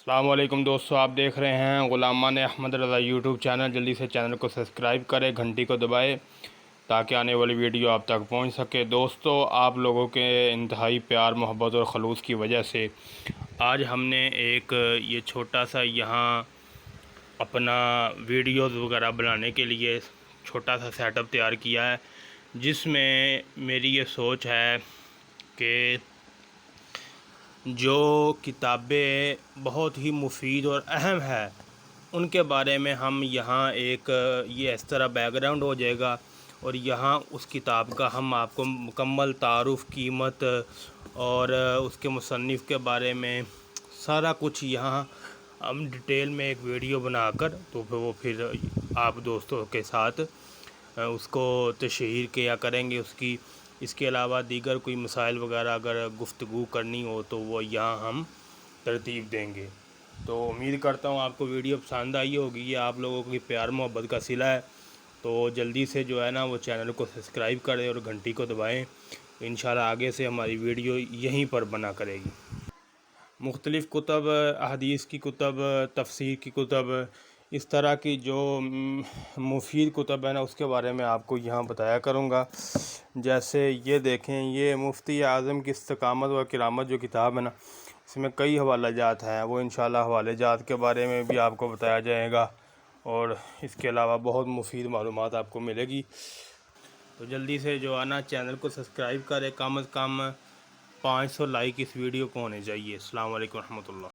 السلام علیکم دوستو، آپ دیکھ رہے ہیں غلامان احمد رضا یوٹیوب چینل۔ جلدی سے چینل کو سبسکرائب کریں، گھنٹی کو دبائیں تاکہ آنے والی ویڈیو آپ تک پہنچ سکے۔ دوستو، آپ لوگوں کے انتہائی پیار، محبت اور خلوص کی وجہ سے آج ہم نے ایک یہ چھوٹا سا یہاں اپنا ویڈیوز وغیرہ بنانے کے لیے چھوٹا سا سیٹ اپ تیار کیا ہے، جس میں میری یہ سوچ ہے کہ جو کتابیں بہت ہی مفید اور اہم ہے ان کے بارے میں ہم یہاں ایک یہ اس طرح بیک گراؤنڈ ہو جائے گا، اور یہاں اس کتاب کا ہم آپ کو مکمل تعارف، قیمت اور اس کے مصنف کے بارے میں سارا کچھ یہاں ہم ڈیٹیل میں ایک ویڈیو بنا کر تو پھر آپ دوستوں کے ساتھ اس کو تشہیر کیا کریں گے اس کی۔ اس کے علاوہ دیگر کوئی مسائل وغیرہ اگر گفتگو کرنی ہو تو وہ یہاں ہم ترتیب دیں گے۔ تو امید کرتا ہوں آپ کو ویڈیو پسند آئی ہوگی۔ یہ آپ لوگوں کی پیار محبت کا صلہ ہے، تو جلدی سے جو ہے نا وہ چینل کو سبسکرائب کریں اور گھنٹی کو دبائیں۔ انشاءاللہ آگے سے ہماری ویڈیو یہیں پر بنا کرے گی۔ مختلف کتب، احادیث کی کتب، تفسیر کی کتب، اس طرح کی جو مفید کتب ہے نا اس کے بارے میں آپ کو یہاں بتایا کروں گا۔ جیسے یہ دیکھیں، یہ مفتی اعظم کی استقامت و کرامت جو کتاب ہے نا، اس میں کئی حوالہ جات ہیں، وہ انشاءاللہ حوالہ جات کے بارے میں بھی آپ کو بتایا جائے گا، اور اس کے علاوہ بہت مفید معلومات آپ کو ملے گی۔ تو جلدی سے جو ہے نا چینل کو سبسکرائب کریں، کم از کم 500 لائک اس ویڈیو کو ہونے چاہیے۔ السلام علیکم ورحمۃ اللہ۔